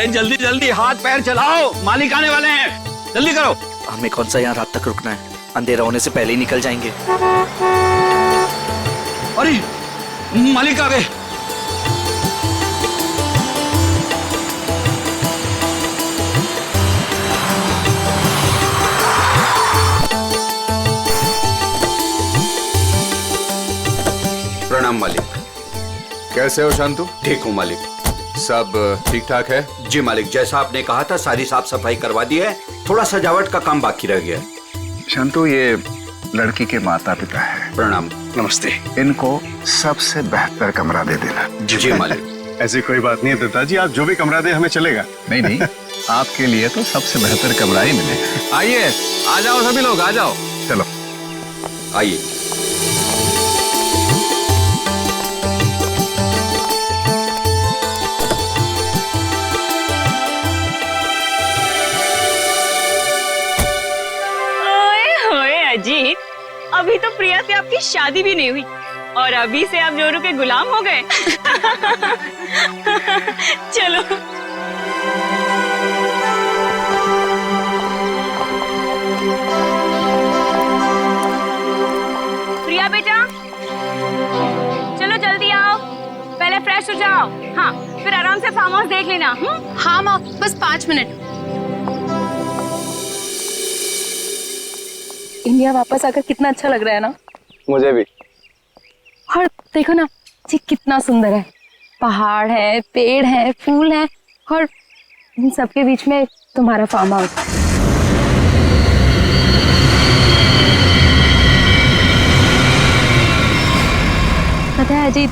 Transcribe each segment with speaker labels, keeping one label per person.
Speaker 1: अरे जल्दी जल्दी हाथ पैर चलाओ, मालिक आने वाले हैं, जल्दी करो।
Speaker 2: हमें कौन सा यहाँ रात तक रुकना है, अंधेरा होने से पहले ही निकल जाएंगे।
Speaker 1: अरे मालिक आ गए।
Speaker 3: प्रणाम मालिक।
Speaker 4: कैसे हो शांतु?
Speaker 3: ठीक हूँ मालिक।
Speaker 4: सब ठीक ठाक है?
Speaker 3: जी मालिक, जैसा आपने कहा था सारी साफ सफाई करवा दी है, थोड़ा सजावट का काम बाकी रह गया।
Speaker 4: शांतु, ये लड़की के माता पिता है।
Speaker 3: प्रणाम।
Speaker 4: नमस्ते। इनको सबसे बेहतर कमरा दे देना।
Speaker 3: जी मालिक।
Speaker 5: ऐसी कोई बात नहीं है दत्ता जी, आप जो भी कमरा दे हमें चलेगा।
Speaker 4: नहीं नहीं, आपके लिए तो सबसे बेहतर कमरा ही मिलेगा।
Speaker 6: आइए, आ जाओ सभी लोग, आ जाओ।
Speaker 4: चलो
Speaker 3: आइए।
Speaker 7: अजीत, अभी तो प्रिया से आपकी शादी भी नहीं हुई और अभी से आप जोरू के गुलाम हो गए। चलो। प्रिया बेटा, चलो जल्दी आओ, पहले फ्रेश हो जाओ। हाँ, फिर आराम से फार्म हाउस देख लेना।
Speaker 8: हाँ माँ, बस 5 मिनट। इंडिया वापस आकर कितना अच्छा लग रहा है ना।
Speaker 5: मुझे भी।
Speaker 8: और देखो ना जी, कितना सुंदर है। पहाड़ है, पेड़ है, फूल है और इन सबके बीच में तुम्हारा फार्म हाउस। पता है अजीत,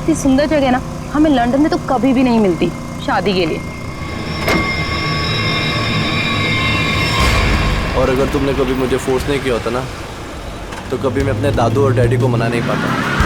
Speaker 8: इतनी सुंदर जगह ना हमें लंदन में तो कभी भी नहीं मिलती शादी के लिए।
Speaker 6: और अगर तुमने कभी मुझे फोर्स नहीं किया होता ना, तो कभी मैं अपने दादू और डैडी को मना नहीं पाता।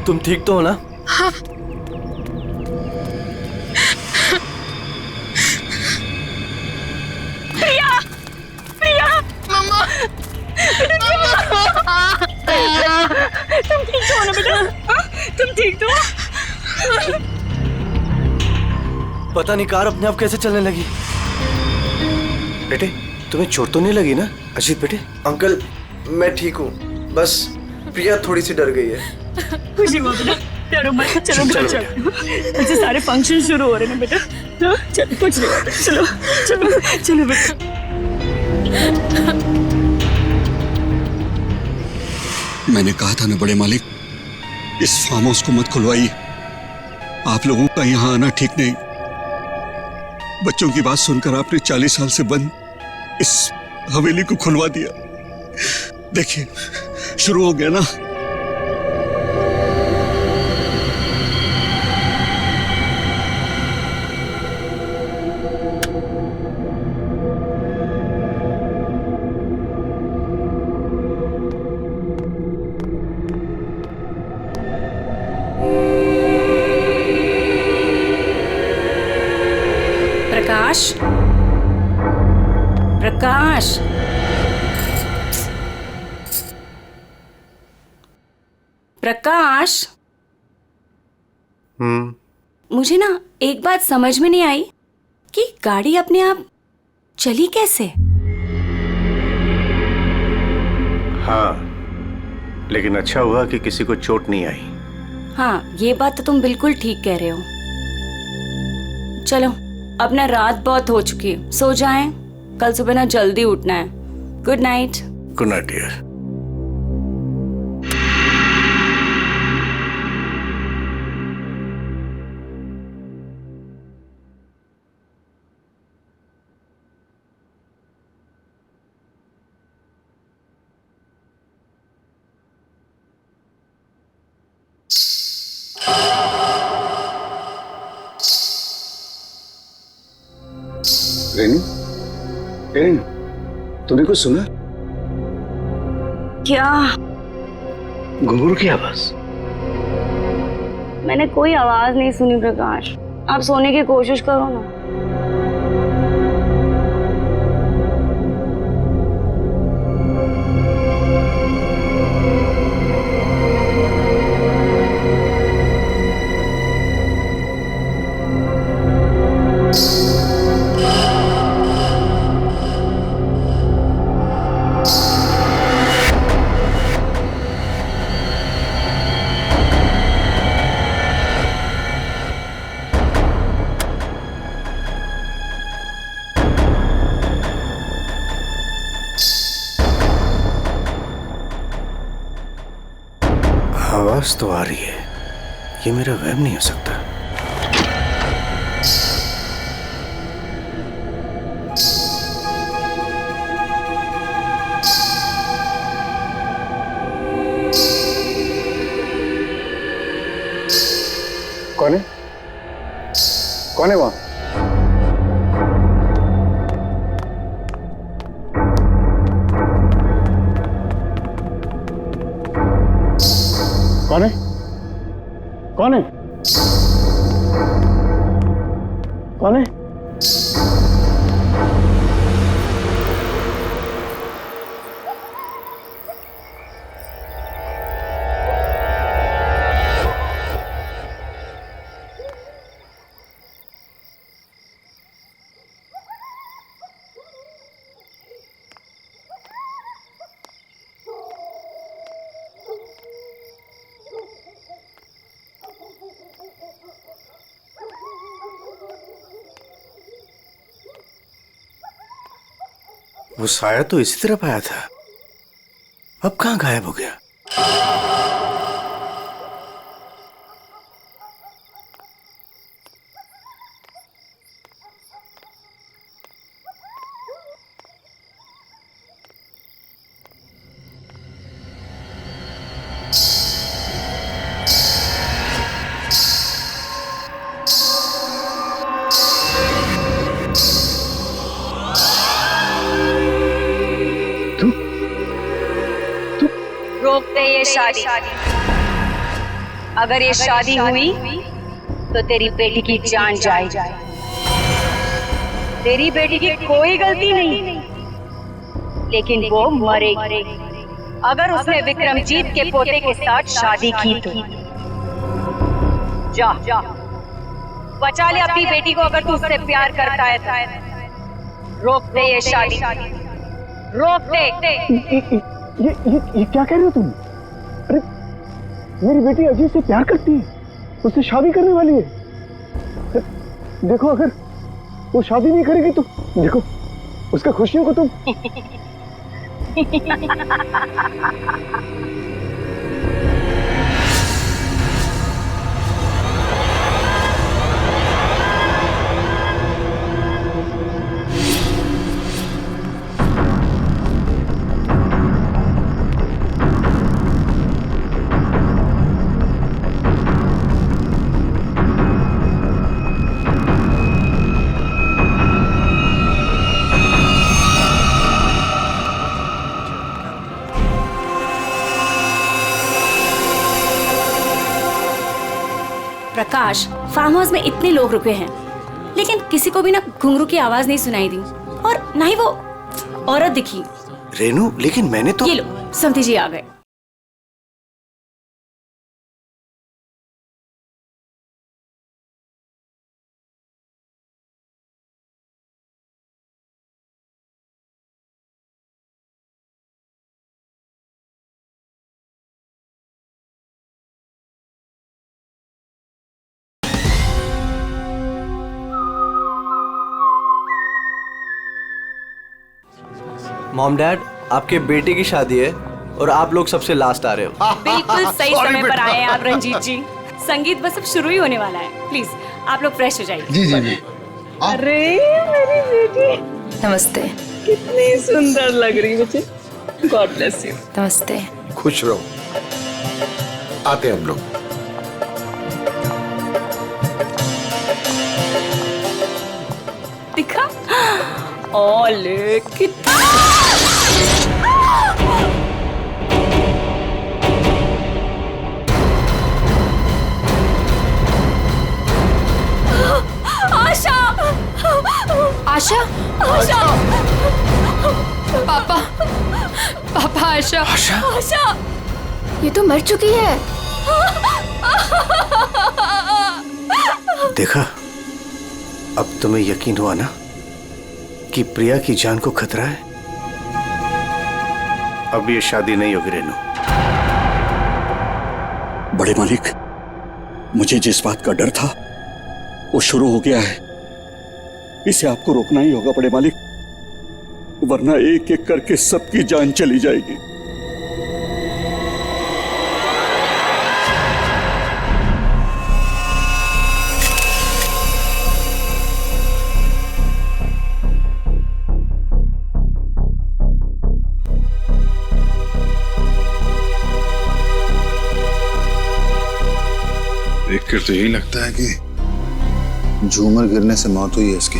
Speaker 6: तुम ठीक तो हो ना?
Speaker 8: हाँ।
Speaker 7: प्रिया, प्रिया,
Speaker 8: मम्मा,
Speaker 7: तुम ठीक तो हो ना बेटा? तुम ठीक तो हो?
Speaker 6: पता नहीं कार अपने आप कैसे चलने लगी। बेटे, तुम्हें चोट तो नहीं लगी ना? अजीत बेटे।
Speaker 9: अंकल, मैं ठीक हूँ, बस प्रिया थोड़ी सी डर गई है।
Speaker 7: खुशी हुआ बेटा, डरो मत। चलो बेटा, चलो। ऐसे सारे फंक्शन शुरू हो रहे हैं बेटा। चलो, कुछ नहीं होता। चलो चलो चलो बेटा।
Speaker 10: मैंने कहा था ना बड़े मालिक, इस फार्म हाउस को मत खुलवाइए। आप लोगों का यहाँ आना ठीक नहीं। बच्चों की बात सुनकर आपने 40 साल से बंद इस हवेली को खुलवा दिया। देखिए, शुरू हो गया ना।
Speaker 7: प्रकाश, प्रकाश, प्रकाश। मुझे ना एक बात समझ में नहीं आई कि गाड़ी अपने आप चली कैसे।
Speaker 5: हाँ, लेकिन अच्छा हुआ कि किसी को चोट नहीं आई।
Speaker 7: हाँ, ये बात तो तुम बिल्कुल ठीक कह रहे हो। चलो, अब ना रात बहुत हो चुकी है, सो जाएं। कल सुबह ना जल्दी उठना है। Good night.
Speaker 5: Good night dear. Renu, Renu, तूने कुछ सुना?
Speaker 7: क्या?
Speaker 5: घुंघरू की आवाज।
Speaker 7: मैंने कोई आवाज नहीं सुनी प्रकाश। आप सोने की कोशिश करो ना।
Speaker 5: आवाज तो आ रही है, ये मेरा वहम नहीं हो सकता। कौन है? कौन है वहां? कौन है? कौन है? कौन है? वो साया तो इसी तरफ आया था, अब कहां गायब हो गया?
Speaker 8: रोक दे ये शादी। अगर ये शादी हुई तो तेरी बेटी की जान जाएगी। तेरी बेटी की कोई गलती नहीं, लेकिन वो मरेगी अगर उसने विक्रमजीत के पोते के साथ शादी की तो। जा बचा ले अपनी बेटी को अगर तू उससे प्यार करता है तो। रोक दे ये शादी, रोक दे।
Speaker 5: ये क्या कह रहे हो तुम? अरे मेरी बेटी अजीत से प्यार करती है, उससे शादी करने वाली है। देखो अगर वो शादी नहीं करेगी तो देखो उसका खुशियों को तुम
Speaker 7: प्रकाश, फार्म हाउस में इतने लोग रुके हैं, लेकिन किसी को भी ना घुंघरू की आवाज नहीं सुनाई दी और ना ही वो औरत दिखी।
Speaker 5: रेनू, लेकिन मैंने तो
Speaker 7: ये लो, समधी जी आ गए।
Speaker 6: मॉम डैड, आपके बेटे की शादी है और आप लोग सबसे लास्ट आ रहे हो।
Speaker 7: बिल्कुल सही समय पर आए हैं आप रंजीत जी। संगीत बस अब शुरू ही होने वाला है। प्लीज आप लोग फ्रेश हो जाइए।
Speaker 5: जी जी जी।
Speaker 7: अरे मेरी बेटी
Speaker 8: नमस्ते।
Speaker 7: कितनी सुंदर लग रही है बच्चे। God bless you.
Speaker 8: नमस्ते।
Speaker 3: खुश रहो। आते हैं हम लोग।
Speaker 7: दिखा ओले कितना आशा
Speaker 8: आशा।
Speaker 7: आशा
Speaker 8: पापा पापा आशा।
Speaker 7: आशा
Speaker 8: ये तो मर चुकी है।
Speaker 9: देखा, अब तुम्हें यकीन हुआ ना कि प्रिया की जान को खतरा है। अब ये शादी नहीं होगी रेनू।
Speaker 10: बड़े मालिक, मुझे जिस बात का डर था वो शुरू हो गया है। इसे आपको रोकना ही होगा बड़े मालिक, वरना एक एक करके सबकी जान चली जाएगी।
Speaker 4: देखकर तो यही लगता है कि झूमर गिरने से मौत हुई है इसकी।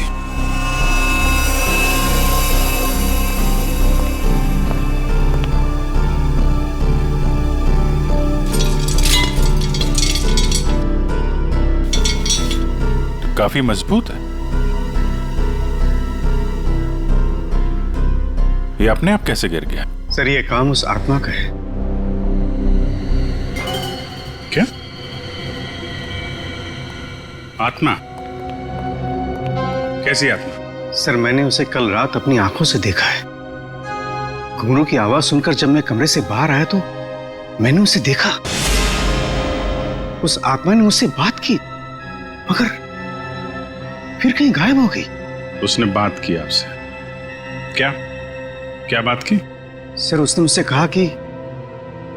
Speaker 11: काफी मजबूत है। ये अपने आप कैसे गिर गया?
Speaker 5: सर ये काम उस आत्मा का है।
Speaker 11: क्या आत्मा? कैसी आत्मा?
Speaker 5: सर मैंने उसे कल रात अपनी आंखों से देखा है। घुंघरू की आवाज सुनकर जब मैं कमरे से बाहर आया तो मैंने उसे देखा। उस आत्मा ने मुझसे बात की मगर फिर कहीं गायब हो गई।
Speaker 11: उसने बात की आपसे? क्या क्या बात की?
Speaker 5: सर उसने मुझसे कहा कि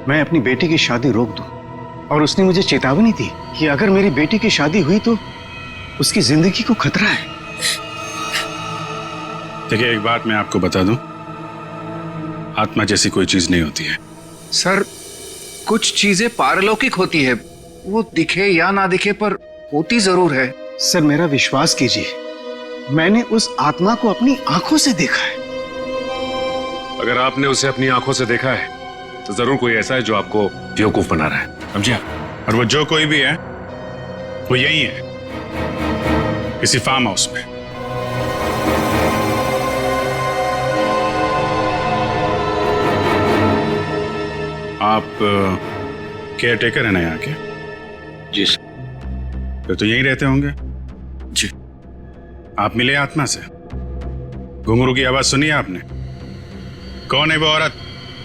Speaker 5: मैं अपनी बेटी की शादी रोक दूं और उसने मुझे चेतावनी दी कि अगर मेरी बेटी की शादी हुई तो उसकी जिंदगी को खतरा है।
Speaker 11: देखिए, एक बात मैं आपको बता दूं, आत्मा जैसी कोई चीज नहीं होती है।
Speaker 2: सर, कुछ चीजें पारलौकिक होती है, वो दिखे या ना दिखे पर होती जरूर है।
Speaker 5: सर मेरा विश्वास कीजिए, मैंने उस आत्मा को अपनी आंखों से देखा है।
Speaker 11: अगर आपने उसे अपनी आंखों से देखा है तो जरूर कोई ऐसा है जो आपको बेवकूफ बना रहा है, समझिए? और वो जो कोई भी है वो यही है, किसी फार्म हाउस में। आप केयर टेकर है ना यहाँ के?
Speaker 10: जी
Speaker 11: फिर तो यहीं रहते होंगे।
Speaker 10: जी।
Speaker 11: आप मिले आत्मा से? घुंघरू की आवाज सुनी है आपने? कौन है वो औरत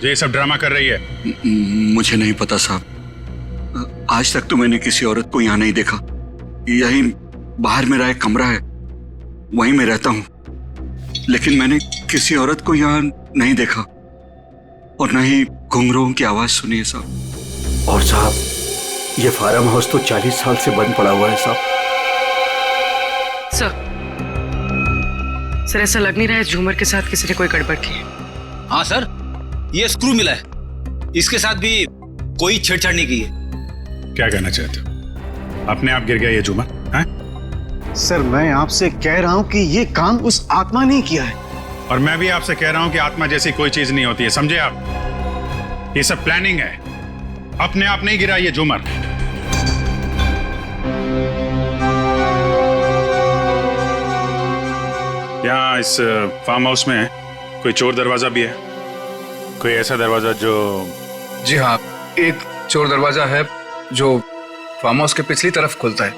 Speaker 11: जो ये सब ड्रामा कर रही है?
Speaker 10: मुझे नहीं पता साहब, आज तक तो मैंने किसी औरत को यहाँ नहीं देखा। यही बाहर मेरा एक कमरा है, वहीं मैं रहता हूँ, लेकिन मैंने किसी औरत को यहाँ नहीं देखा और न ही घुंघरूओं की आवाज सुनी है साहब।
Speaker 3: और साहब, ये फार्म हाउस तो 40 साल से बंद पड़ा हुआ है साहब।
Speaker 12: सर ऐसा लग नहीं रहा है झूमर के साथ किसी ने कोई गड़बड़ की है।
Speaker 1: हाँ सर, ये स्क्रू मिला है, इसके साथ भी कोई छेड़छाड़ नहीं की है।
Speaker 11: क्या कहना चाहते हो? अपने आप गिर गया ये झूमर? हैं?
Speaker 5: सर मैं आपसे कह रहा हूं कि ये काम उस आत्मा ने किया है।
Speaker 11: और मैं भी आपसे कह रहा हूं कि आत्मा जैसी कोई चीज नहीं होती है, समझे आप? ये सब प्लानिंग है, अपने आप नहीं गिरा ये झूमर। यहाँ इस फार्म हाउस में कोई चोर दरवाजा भी है? कोई ऐसा दरवाजा जो...
Speaker 4: जी हाँ, एक चोर दरवाजा है जो फार्म हाउस के पिछली तरफ खुलता है,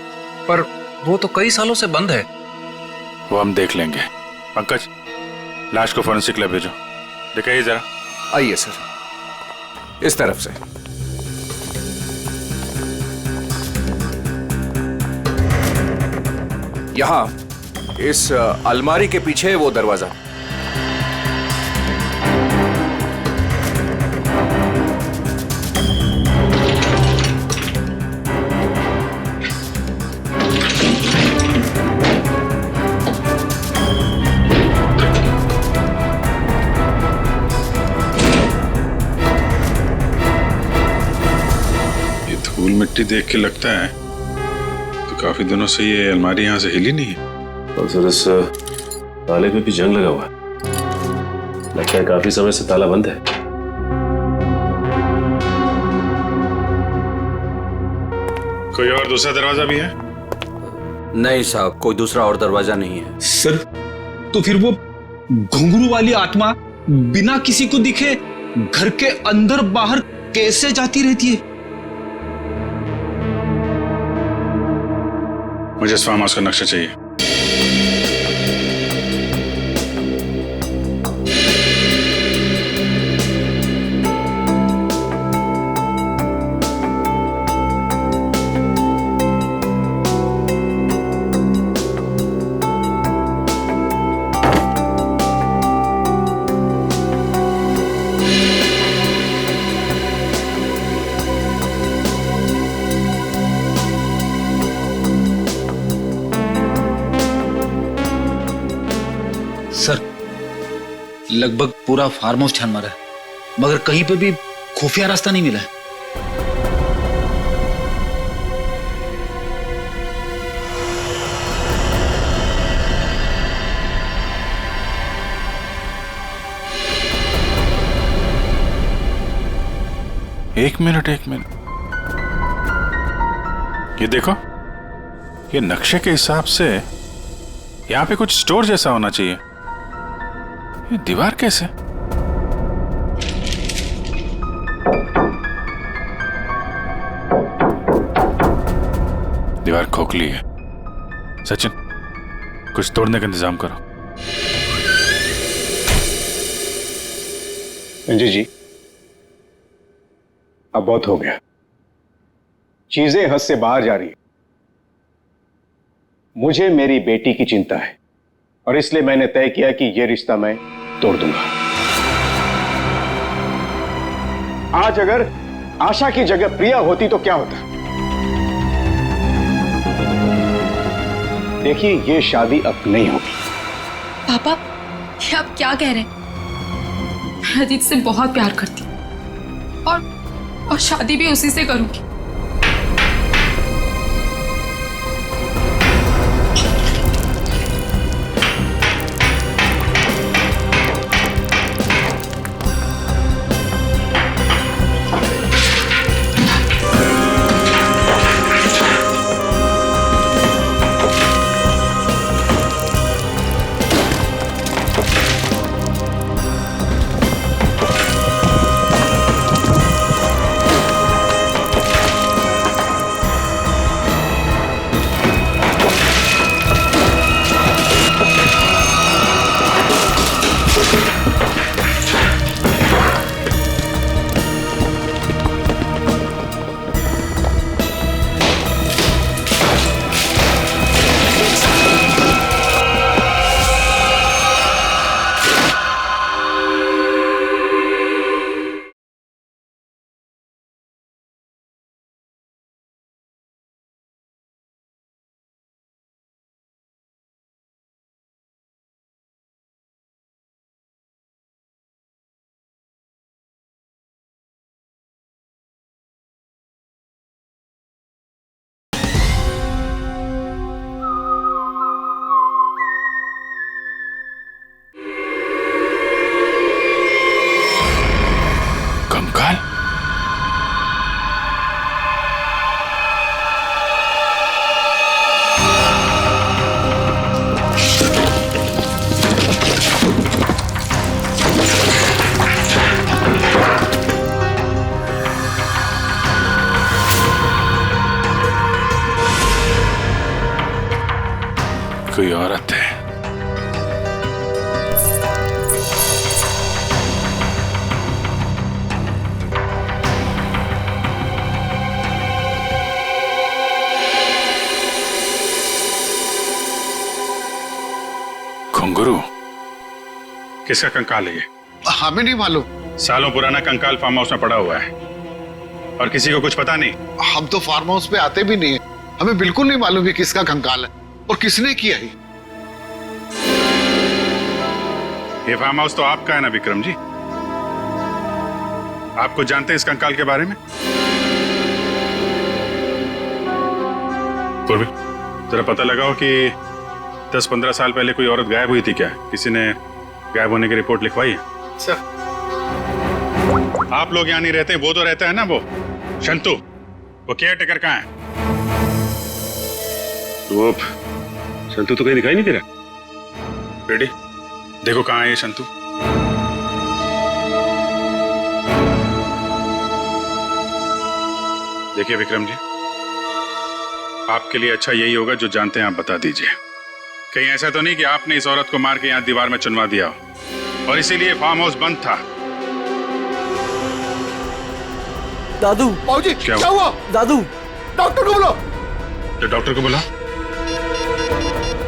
Speaker 4: पर वो तो कई सालों से बंद है।
Speaker 11: वो हम देख लेंगे। पंकज, लाश को फॉरेंसिक लैब भेजो, दिखाइए जरा।
Speaker 2: आइए सर, इस तरफ से। यहाँ इस अलमारी के पीछे वो दरवाजा।
Speaker 11: मिट्टी देख के लगता है तो काफी दिनों से ये अलमारी यहाँ से हिली नहीं है।
Speaker 13: और सर इस ताले पे भी जंग लगा हुआ है, लगता है काफी समय से ताला बंद है।
Speaker 11: कोई और दूसरा दरवाजा भी है?
Speaker 3: नहीं साहब, कोई दूसरा और दरवाजा नहीं है।
Speaker 1: सर तो फिर वो घुंघरू वाली आत्मा बिना किसी को दिखे घर के अंदर बाहर कैसे जाती रहती है?
Speaker 11: मुझे इस फार्म हाउस का नक्शा चाहिए।
Speaker 1: सर लगभग पूरा फार्म हाउस छान मारा है, मगर कहीं पे भी खुफिया रास्ता नहीं मिला है।
Speaker 11: एक मिनट ये देखो, ये नक्शे के हिसाब से यहाँ पे कुछ स्टोर जैसा होना चाहिए। ये दीवार कैसे? दीवार खोखली है। सचिन, कुछ तोड़ने का इंतजाम करो।
Speaker 5: जी अब बहुत हो गया, चीजें हद से बाहर जा रही है। मुझे मेरी बेटी की चिंता है और इसलिए मैंने तय किया कि यह रिश्ता मैं तोड़ दूंगा। आज अगर आशा की जगह प्रिया होती तो क्या होता? देखिए, यह शादी अब नहीं होगी।
Speaker 8: पापा, ये आप क्या कह रहे हैं? मैं अजीत से बहुत प्यार करती हूँ और शादी भी उसी से करूंगी।
Speaker 11: कोई औरत है। घुंघरू, किसका कंकाल है ये?
Speaker 2: हमें नहीं मालूम।
Speaker 11: सालों पुराना कंकाल फार्म हाउस में पड़ा हुआ है और किसी को कुछ पता नहीं।
Speaker 2: हम तो फार्म हाउस पे आते भी नहीं है, हमें बिल्कुल नहीं मालूम है किसका कंकाल है और किसने किया है।
Speaker 11: ये फार्म हाउस तो आपका है ना विक्रम जी? आप कुछ जानते हैं इस कंकाल के बारे में? पूर्वी, जरा पता लगाओ कि 10-15 साल पहले कोई औरत गायब हुई थी क्या? किसी ने गायब होने की रिपोर्ट लिखवाई है?
Speaker 4: सर,
Speaker 11: आप लोग यहाँ नहीं रहते, वो तो रहता है ना, वो शंतु, वो केयर टेकर कहाँ है? वो शंतु तो कहीं दिखाई नहीं दे रहा। रेडी, देखो कहाँ है ये शंतु। देखिए विक्रम जी, आपके लिए अच्छा यही होगा, जो जानते हैं आप बता दीजिए। कहीं ऐसा तो नहीं कि आपने इस औरत को मार के यहाँ दीवार में चुनवा दिया हो और इसीलिए फार्म हाउस बंद था?
Speaker 6: दादू।
Speaker 5: बाबूजी, क्या हुआ?
Speaker 6: दादू,
Speaker 5: डॉक्टर को बुलाओ।
Speaker 11: तो डॉक्टर को बुला।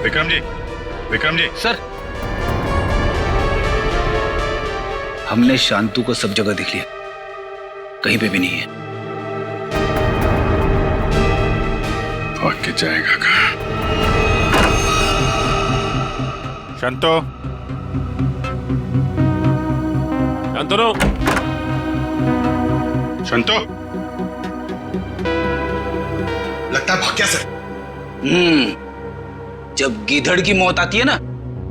Speaker 11: विक्रम जी, विक्रम जी।
Speaker 1: सर, हमने शांतु को सब जगह देख लिया, कहीं पे भी नहीं है।
Speaker 11: भाग के जाएगा कहाँ? शांतो,
Speaker 13: शांतनु,
Speaker 11: शांतो।
Speaker 5: लगता है भाग गया सर।
Speaker 1: जब गीधड़ की मौत आती है ना,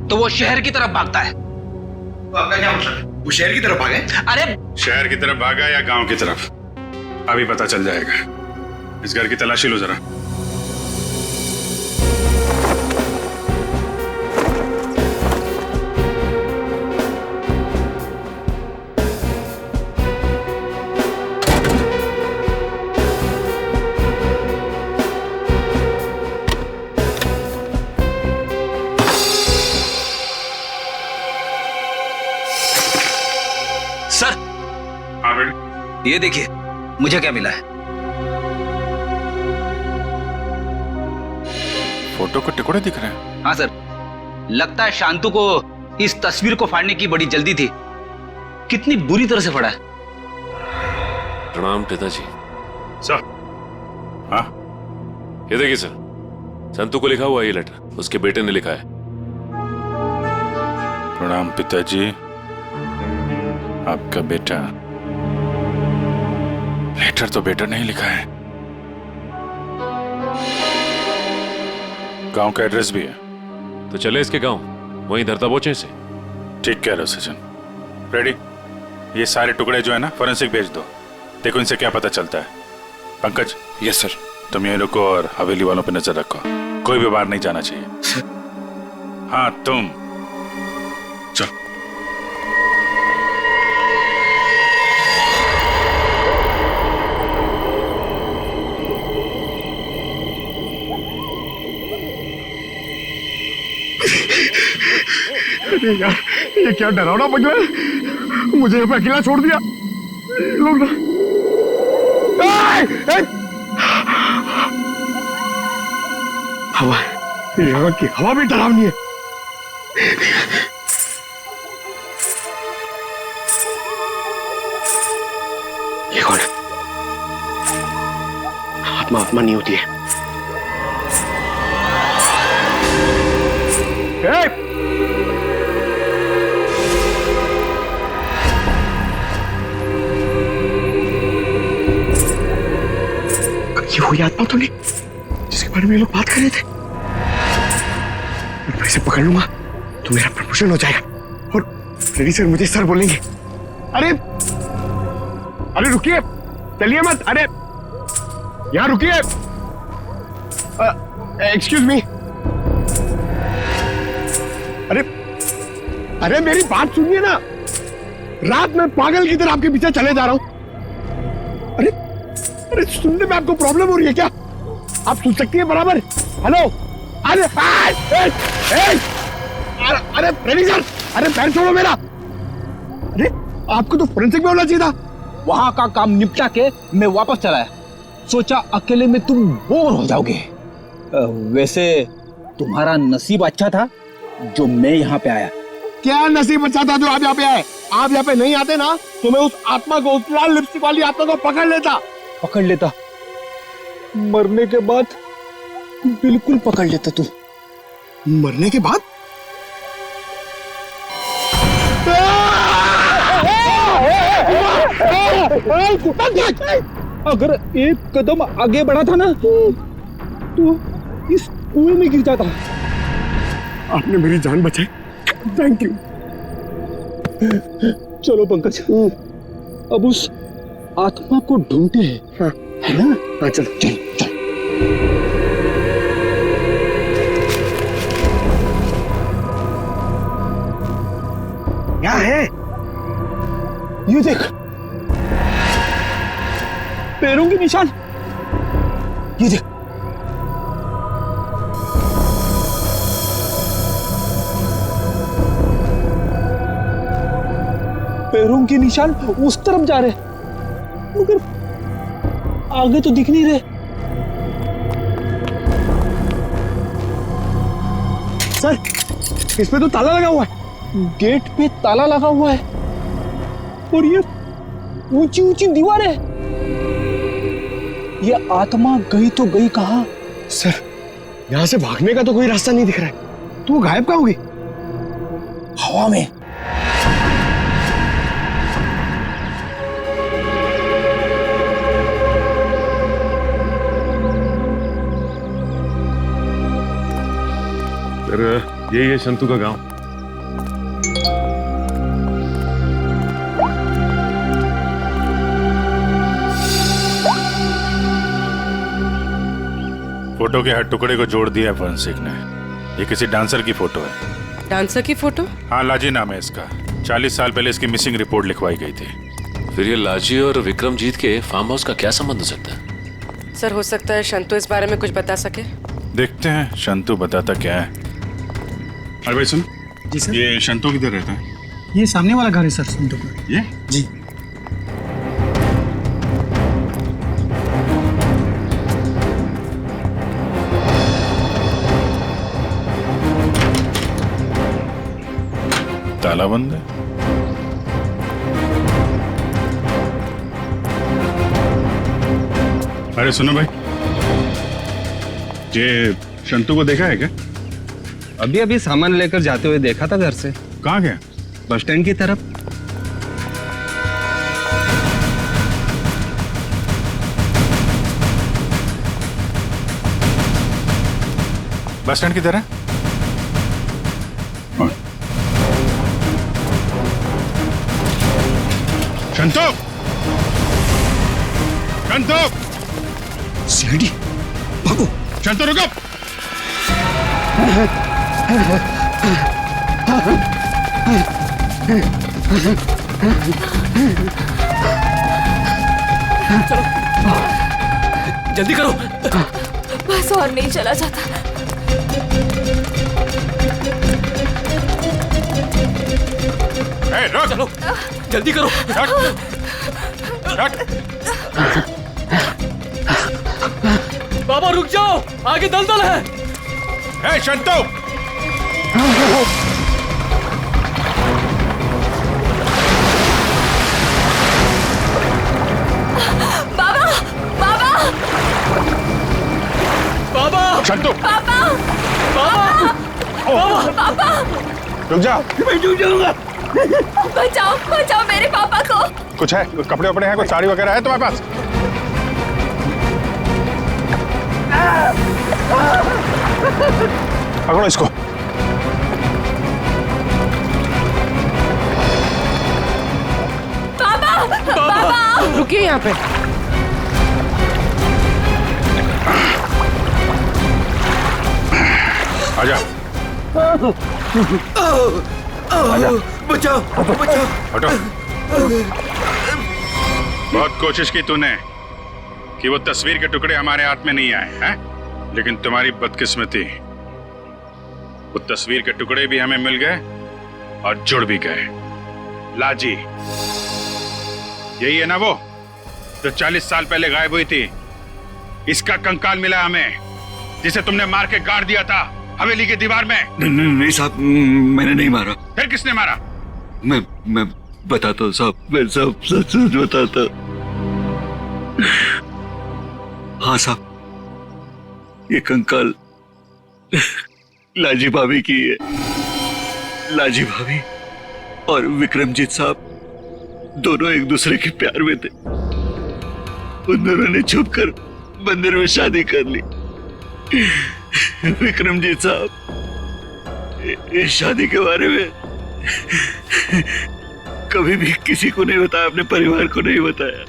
Speaker 1: तो वो शहर की तरफ भागता है।
Speaker 5: तो आपका क्या मतलब है? वो शहर की तरफ भागे?
Speaker 1: अरे
Speaker 11: शहर की तरफ भागा या गांव की तरफ, अभी पता चल जाएगा। इस घर की तलाशी लो जरा।
Speaker 1: सर,
Speaker 11: हाँ बेटी,
Speaker 1: ये देखिए मुझे क्या मिला है।
Speaker 11: फोटो के टुकड़े दिख रहे हैं।
Speaker 1: हाँ सर, लगता है शांतु को इस तस्वीर को फाड़ने की बड़ी जल्दी थी। कितनी बुरी तरह से फाड़ा है।
Speaker 13: प्रणाम पिताजी।
Speaker 11: सर, हाँ
Speaker 13: ये देखिए सर, संतु को लिखा हुआ ये लेटर उसके बेटे ने लिखा है।
Speaker 11: प्रणाम पिताजी, आपका बेटा। लेटर तो बेटा नहीं लिखा है, गांव का एड्रेस भी है।
Speaker 13: तो चले इसके गांव, वहीं धरता बोचे से।
Speaker 11: ठीक कह रहे हो सचिन। रेडी, ये सारे टुकड़े जो है ना फोरेंसिक भेज दो, देखो इनसे क्या पता चलता है। पंकज। Yes sir. तुम यहीं रुको और हवेली वालों पे नजर रखो, कोई भी बाहर नहीं जाना चाहिए। हाँ तुम चल।
Speaker 5: अरे यार, ये क्या डरावना बगला है, मुझे यहाँ पे अकेला छोड़ दिया। लोग ना हवा, यहाँ की हवा भी डरावनी है। ये कौन है? आत्मा आत्मा नहीं होती है। ये हुई आत्मा तो नहीं जिसके बारे में ये लोग बात कर रहे थे। मैं इसे पकड़ लूंगा तो मेरा प्रमोशन हो जाएगा और रेडी सर मुझे सर बोलेंगे। अरे अरे रुकिए, चलिए मत। अरे यहाँ रुकिए, एक्सक्यूज मी। अरे अरे मेरी बात सुनिए ना, रात में पागल की तरह आपके पीछे चले जा रहा हूं। अरे अरे सुनने में आपको प्रॉब्लम हो रही है क्या? आप सुन सकती है बराबर? हेलो, अरे अरे रेडी सर, अरे पैर छोड़ो मेरा। अरे आपको तो फोरेंसिक में होना चाहिए था।
Speaker 1: वहां का काम निपटा के मैं वापस चला आया, सोचा अकेले में तुम बोर हो जाओगे। वैसे तुम्हारा नसीब अच्छा था जो मैं यहाँ पे आया।
Speaker 5: क्या नसीब अच्छा था जो आप यहाँ पे आए? आप यहाँ पे नहीं आते ना तो मैं उस आत्मा को, उस लाल लिपस्टिक वाली आत्मा को पकड़ लेता। मरने के बाद बिल्कुल पकड़ लेता तू। मरने के बाद? अगर एक कदम आगे बढ़ा था ना तो इस कुएं में गिर जाता। आपने मेरी जान बचाई, थैंक यू। चलो पंकज, अब उस आत्मा को ढूंढते हैं। हाँ, है ना? हाँ चलो चल चल। क्या है ये? देख, पैरों के निशान। ये देख, पैरों के निशान उस तरफ जा रहे, मगर आगे तो दिख नहीं रहे। सर, इस पे तो ताला लगा हुआ है। गेट पे ताला लगा हुआ है और ये ऊंची ऊंची दीवार है। ये आत्मा गई तो गई कहां? सर, यहां से भागने का तो कोई रास्ता नहीं दिख रहा है। तो वो गायब कहां होगी? हवा में।
Speaker 11: सर, यही है शंतु का गांव।
Speaker 14: फोटो के हर टुकड़े को जोड़ दिया फॉरेंसिक ने। ये किसी डांसर की फोटो है।
Speaker 12: डांसर की फोटो?
Speaker 14: हाँ, लाजी नाम है इसका। 40 साल पहले इसकी मिसिंग रिपोर्ट लिखवाई गई थी।
Speaker 15: फिर ये लाजी और विक्रमजीत के फार्म हाउस का क्या संबंध हो सकता है?
Speaker 12: सर, हो सकता है शंतु इस बारे में कुछ बता सके।
Speaker 14: देखते हैं शंतु बताता क्या है।
Speaker 11: अरे भाई सुन।
Speaker 5: जी सर।
Speaker 11: ये शंतु किधर रहता है?
Speaker 5: ये सामने वाला घर है सर, शंतु का।
Speaker 11: ये?
Speaker 5: जी।
Speaker 14: ताला बंद है।
Speaker 11: अरे सुनो भाई, ये शंतु को देखा है क्या?
Speaker 6: अभी अभी सामान लेकर जाते हुए देखा था घर से।
Speaker 11: कहाँ गया?
Speaker 6: बस स्टैंड की तरफ।
Speaker 14: बस स्टैंड की तरह?
Speaker 11: शंतु! शंतु!
Speaker 10: सीढ़ी, भागो!
Speaker 11: शंतु रुको!
Speaker 6: जल्दी करो।
Speaker 8: बस और नहीं चला जाता।
Speaker 14: रुक!
Speaker 6: चलो, जल्दी करो। बाबा रुक जाओ, आगे दलदल है।
Speaker 14: शंतु!
Speaker 8: बाबा, बाबा,
Speaker 6: बाबा,
Speaker 11: शंतु!
Speaker 8: बाबा,
Speaker 6: बाबा,
Speaker 8: बाबा,
Speaker 11: रुक जा।
Speaker 5: मैं डूब जाऊंगा।
Speaker 8: बचाओ, बचाओ मेरे पापा को।
Speaker 11: कुछ है? कपड़े वपड़े हैं? कुछ साड़ी वगैरह है तुम्हारे पास? पकड़ो इसको।
Speaker 8: बाबा, बाबा,
Speaker 12: रुकिए यहाँ पे।
Speaker 11: आजा।
Speaker 3: बचाओ, बचाओ।
Speaker 11: हटो। बहुत कोशिश की तूने कि वो तस्वीर के टुकड़े हमारे हाथ में नहीं आए हैं, लेकिन तुम्हारी बदकिस्मती, वो तस्वीर के टुकड़े भी हमें मिल गए और जुड़ भी गए। लाजी, यही है ना वो जो 40 साल पहले गायब हुई थी? इसका कंकाल मिला हमें, जिसे तुमने मार के गाड़ दिया था हवेली की दीवार में।
Speaker 10: नहीं साहब, मैंने नहीं मारा।
Speaker 11: फिर किसने मारा?
Speaker 10: मैं बताता हूँ साहब, मैं सब सच सच बताता। हाँ साहब, ये कंकाल लाजी भाभी की है। लाजी भाभी और विक्रमजीत साहब दोनों एक दूसरे के प्यार में थे। उन दोनों ने छुपकर मंदिर में शादी कर ली।
Speaker 16: विक्रमजीत साहब, इस शादी के बारे में कभी भी किसी को नहीं बताया, अपने परिवार को नहीं बताया।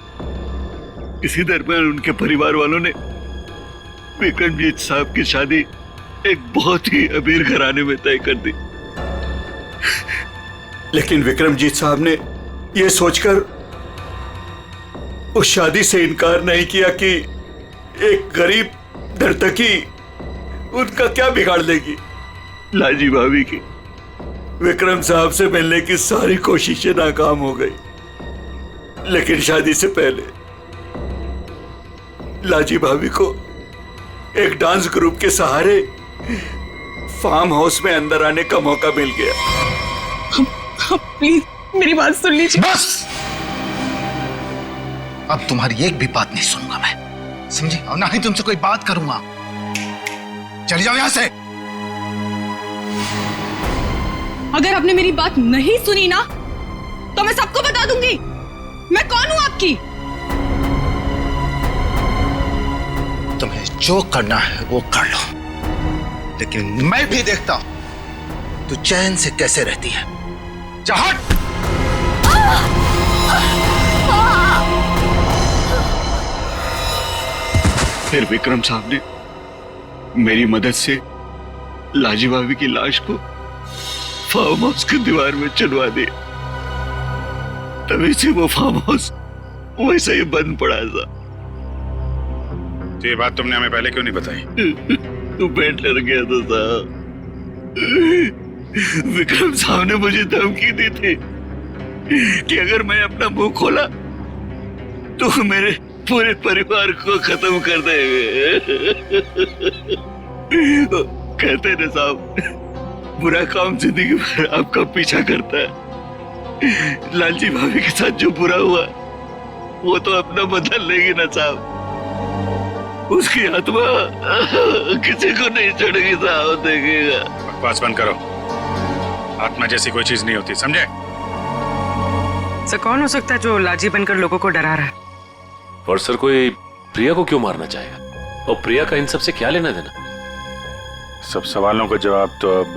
Speaker 16: इसी दरमियान उनके परिवार वालों ने विक्रमजीत साहब की शादी एक बहुत ही अमीर घराने में तय कर दी।
Speaker 9: लेकिन विक्रमजीत साहब ने यह सोचकर उस शादी से इनकार नहीं किया कि एक गरीब नर्तकी उनका क्या बिगाड़ देगी।
Speaker 16: लाजी भाभी की
Speaker 9: विक्रम साहब से मिलने की सारी कोशिशें नाकाम हो गई, लेकिन शादी से पहले लाजी भाभी को एक डांस ग्रुप के सहारे फार्म हाउस में अंदर आने का मौका मिल गया।
Speaker 7: प्लीज मेरी बात सुन लीजिए।
Speaker 17: बस, अब तुम्हारी एक भी बात नहीं सुनूंगा मैं, समझी? और ना ही तुमसे कोई बात करूंगा। चली जाओ यहां से।
Speaker 7: अगर आपने मेरी बात नहीं सुनी ना तो मैं सबको बता दूंगी मैं कौन हूं आपकी।
Speaker 17: तुम्हें जो करना है वो कर लो, लेकिन मैं भी देखता हूं तू चैन से कैसे रहती है। जा हट।
Speaker 16: फिर विक्रम साहब ने मेरी मदद से लाजी भाभी की लाश को फार्म हाउस की दीवार में चुनवा दिया। तभी से वो फार्म हाउस वैसे ही बंद पड़ा था।
Speaker 11: तो ये बात तुमने हमें पहले क्यों नहीं बताई?
Speaker 16: तू पेट डर गया था साहब। विक्रम साहब ने मुझे धमकी दी थी कि अगर मैं अपना मुंह खोला तो मेरे पूरे परिवार को खत्म कर देंगे। कहते ना साहब, बुरा काम जिंदगी भर आपका पीछा करता है। लालजी भाभी के साथ जो बुरा हुआ वो तो अपना बदल लेगी ना साहब। उसकी आत्मा किसी को नहीं छोड़ेगी साहब, देखेगा।
Speaker 11: बकवास बंद करो, आत्मा जैसी कोई चीज नहीं होती, समझे?
Speaker 12: सर कौन हो सकता है जो लाजी बनकर लोगों को डरा रहा है?
Speaker 15: और सर कोई प्रिया को क्यों मारना चाहेगा? और प्रिया का इन सब से क्या लेना देना?
Speaker 11: सब सवालों का जवाब तो अब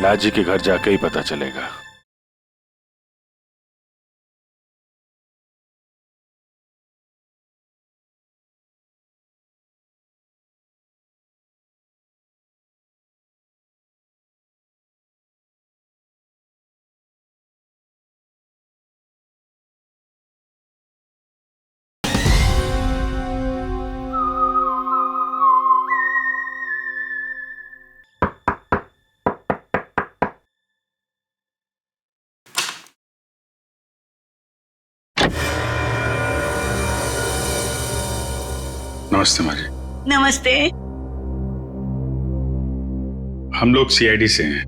Speaker 11: लाजी के घर जाके ही पता चलेगा। नमस्ते माँ जी।
Speaker 7: नमस्ते।
Speaker 11: हम लोग सीआईडी से हैं।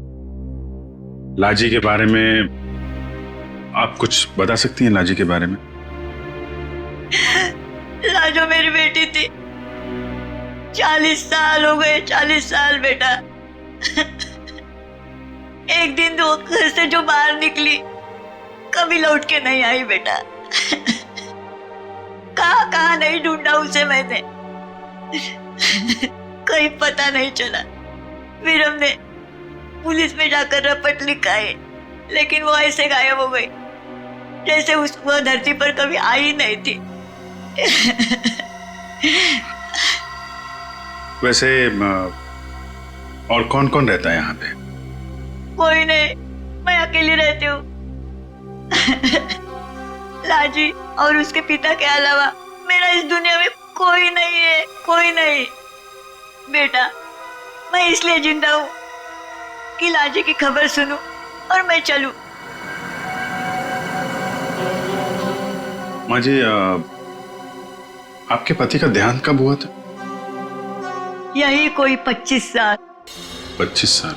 Speaker 11: लाजी के बारे में आप कुछ बता सकती हैं? लाजी के बारे में?
Speaker 7: लाजो मेरी बेटी थी। 40 साल हो गए, 40 साल बेटा। एक दिन वो घर से जो बाहर निकली कभी लौट के नहीं आई बेटा। कहाँ नहीं ढूंढा उसे मैंने, कहीं पता नहीं चला। फिर हमने पुलिस में जाकर रपट लिखा है, लेकिन वो ऐसे गायब हो गई जैसे वो धरती पर कभी आई नहीं थी।
Speaker 11: वैसे और कौन कौन रहता है यहाँ पे?
Speaker 7: कोई नहीं, मैं अकेली रहती हूँ। लाजी और उसके पिता के अलावा मेरा इस दुनिया में कोई नहीं है, कोई नहीं। बेटा मैं इसलिए जिंदा हूँ कि लाजी की खबर सुनूं और मैं चलूं।
Speaker 11: माँ जी, आपके पति का देहांत कब हुआ था?
Speaker 7: यही कोई 25 साल।
Speaker 11: 25 साल?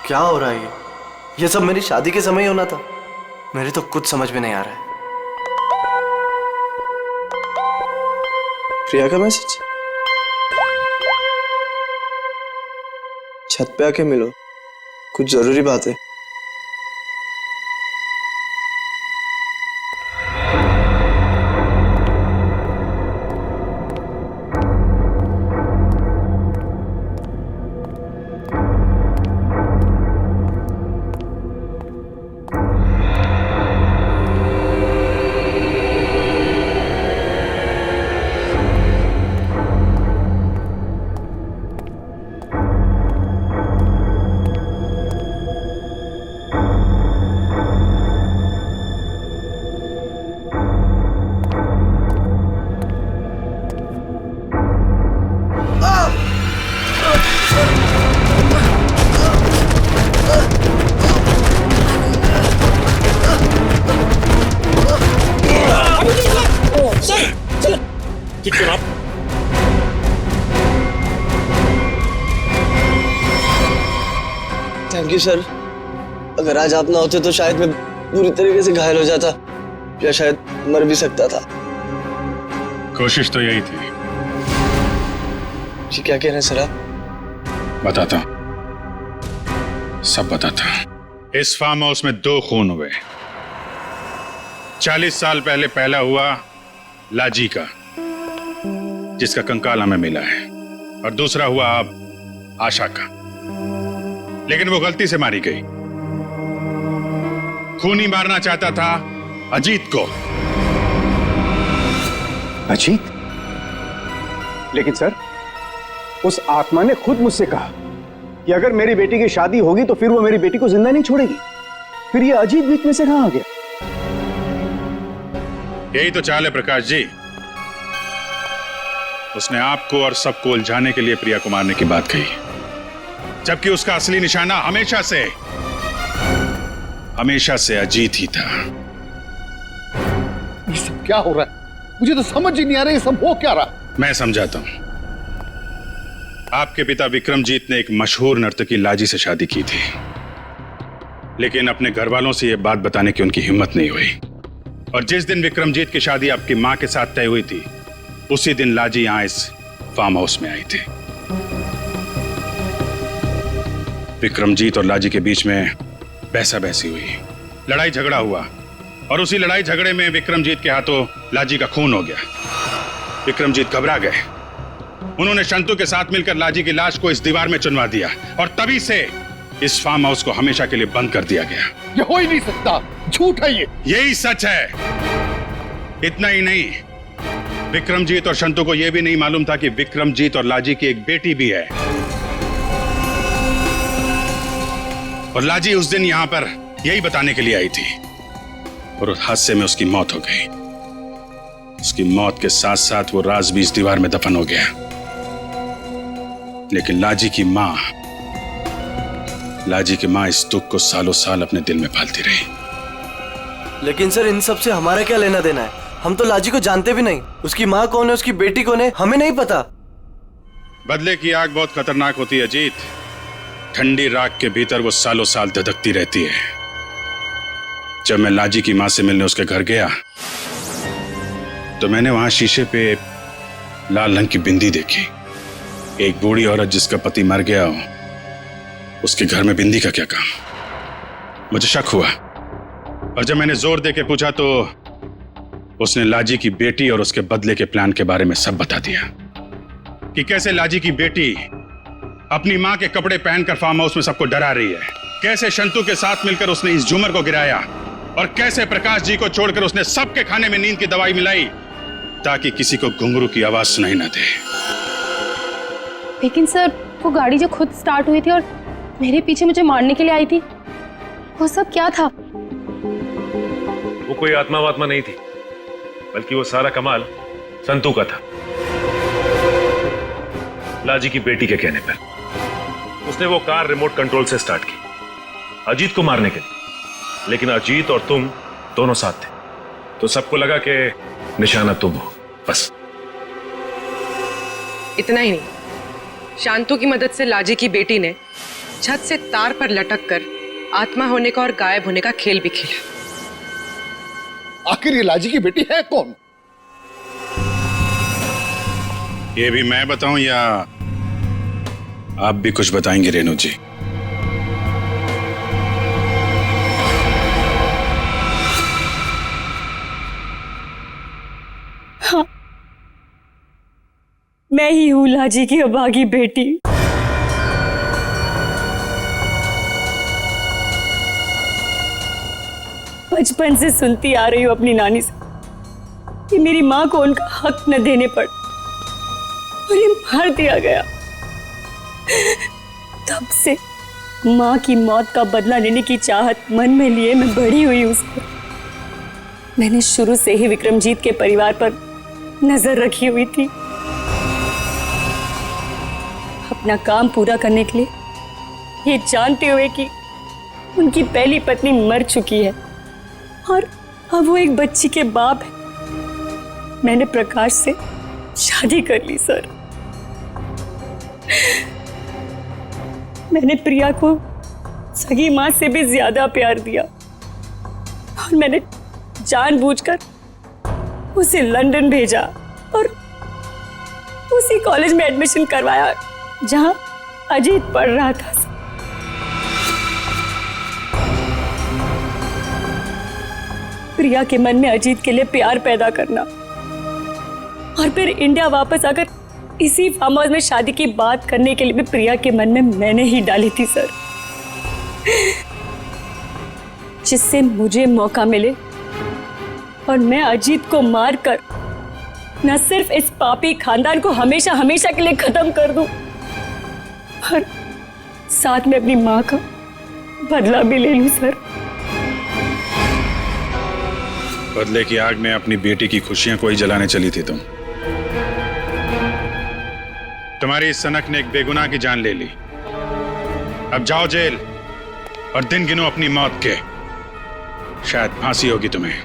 Speaker 6: क्या हो रहा है ये सब मेरी शादी के समय होना था। मेरे तो कुछ समझ में नहीं आ रहा है।
Speaker 18: प्रिया का मैसेज? छत पे आके मिलो, कुछ जरूरी बात है।
Speaker 14: जी जनाब।
Speaker 6: Thank you sir. अगर आज आप ना होते तो शायद मैं पूरी तरीके से घायल हो जाता या शायद मर भी सकता था।
Speaker 14: कोशिश तो यही थी।
Speaker 6: जी क्या कह रहे हैं सर आप?
Speaker 14: बताता हूं, सब बताता हूं। इस फार्म हाउस में 2 खून हुए। 40 साल पहले पहला हुआ लाजी का, जिसका कंकाल हमें मिला है, और दूसरा हुआ अब आशा का, लेकिन वो गलती से मारी गई। खूनी मारना चाहता था अजीत को।
Speaker 5: अजीत? लेकिन सर, उस आत्मा ने खुद मुझसे कहा कि अगर मेरी बेटी की शादी होगी तो फिर वो मेरी बेटी को जिंदा नहीं छोड़ेगी। फिर ये अजीत बीच में से कहां आ गया?
Speaker 14: यही तो चाल है प्रकाश जी। उसने आपको और सबको उलझाने के लिए प्रिया को मारने की बात कही, जबकि उसका असली निशाना हमेशा से अजीत ही था।
Speaker 5: ये सब क्या हो रहा है? मुझे तो समझ ही नहीं आ रहा ये सब हो क्या रहा।
Speaker 14: मैं समझाता हूं। आपके पिता विक्रमजीत ने एक मशहूर नर्तकी लाजी से शादी की थी, लेकिन अपने घर वालों से यह बात बताने की उनकी हिम्मत नहीं हुई। और जिस दिन विक्रमजीत की शादी आपकी मां के साथ तय हुई थी, उसी दिन लाजी यहां इस फार्म हाउस में आई थी। विक्रमजीत और लाजी के बीच में बहसा बहसी हुई, लड़ाई झगड़ा हुआ, और उसी लड़ाई झगड़े में विक्रमजीत के हाथों लाजी का खून हो गया। विक्रमजीत घबरा गए। उन्होंने शंतु के साथ मिलकर लाजी की लाश को इस दीवार में चुनवा दिया, और तभी से इस फार्म हाउस को हमेशा के लिए बंद कर दिया गया।
Speaker 5: ये हो ही नहीं सकता, झूठ है ये।
Speaker 14: यही सच है। इतना ही नहीं, विक्रमजीत और शंतु को यह भी नहीं मालूम था कि विक्रमजीत और लाजी की एक बेटी भी है, और लाजी उस दिन यहां पर यही बताने के लिए आई थी, और उस हादसे में उसकी मौत हो गई। उसकी मौत के साथ साथ वो राज भी इस दीवार में दफन हो गया। लेकिन लाजी की मां इस दुख को सालों साल अपने दिल में पालती रही।
Speaker 6: लेकिन सर, इन सब से हमारा क्या लेना देना है? हम तो लाजी को जानते भी नहीं। उसकी माँ कौन है, उसकी बेटी कौन है, हमें नहीं पता।
Speaker 14: बदले की आग बहुत खतरनाक होती है अजीत। ठंडी राख के भीतर वो सालों साल धधकती रहती है। जब मैं लाजी की मां से मिलने उसके घर गया, तो मैंने वहां शीशे पे लाल रंग की बिंदी देखी। एक बूढ़ी औरत जिसका पति मर गया हो, उसके घर में बिंदी का क्या काम? मुझे शक हुआ, और जब मैंने जोर देके पूछा तो उसने लाजी की बेटी और उसके बदले के प्लान के बारे में सब बता दिया, कि कैसे लाजी की बेटी अपनी मां के कपड़े पहनकर फार्म हाउस में सबको डरा रही है, कैसे शंतु के साथ मिलकर उसने इस झूमर को गिराया, और कैसे प्रकाश जी को छोड़कर उसने सबके खाने में नींद की दवाई मिलाई ताकि किसी को घुंघरू की आवाज सुनाई ना दे।
Speaker 8: लेकिन सर, वो गाड़ी जो खुद स्टार्ट हुई थी और मेरे पीछे मुझे मारने के लिए आई थी, वो सब क्या था?
Speaker 15: वो कोई आत्मा वात्मा नहीं थी, बल्कि वो सारा कमाल संतू का था। लाजी की बेटी के कहने पर उसने वो कार रिमोट कंट्रोल से स्टार्ट की अजीत को मारने के लिए, लेकिन अजीत और तुम दोनों साथ थे, तो सबको लगा कि निशाना तुम हो। बस
Speaker 12: इतना ही नहीं, शांतु की मदद से लाजी की बेटी ने छत से तार पर लटक कर आत्मा होने का और गायब होने का खेल भी खेला।
Speaker 5: आखिर ये लाजी की बेटी है कौन?
Speaker 14: ये भी मैं बताऊं या आप भी कुछ बताएंगे रेणु जी?
Speaker 18: हाँ, मैं ही हूं लाजी की अभागी बेटी। बचपन से सुनती आ रही हूं अपनी नानी से कि मेरी मां को उनका हक न देने पर उन्हें मार दिया गया। तब से मां की मौत का बदला लेने की चाहत मन में लिए मैं बड़ी हुई उसको। मैंने शुरू से ही विक्रमजीत के परिवार पर नजर रखी हुई थी। अपना काम पूरा करने के लिए, ये जानते हुए कि उनकी पहली पत्नी मर चुकी है और अब वो एक बच्ची के बाप है, मैंने प्रकाश से शादी कर ली सर। मैंने प्रिया को सगी मां से भी ज्यादा प्यार दिया और मैंने जानबूझकर उसे लंदन भेजा और उसी कॉलेज में एडमिशन करवाया जहां अजीत पढ़ रहा था। प्रिया के मन में अजीत के लिए प्यार पैदा करना और फिर इंडिया वापस आकर इसी फार्म हाउस में शादी की बात करने के लिए भी प्रिया के मन में मैंने ही डाली थी सर, जिससे मुझे मौका मिले और मैं अजीत को मारकर न सिर्फ इस पापी खानदान को हमेशा हमेशा के लिए खत्म कर दूं, और साथ में अपनी मां का बदला भी ले लूं सर।
Speaker 14: बदले की आग में अपनी बेटी की खुशियां कोई जलाने चली थी तुम। तुम्हारी इस सनक ने एक बेगुनाह की जान ले ली। अब जाओ जेल और दिन गिनो अपनी मौत के। शायद फांसी होगी तुम्हें।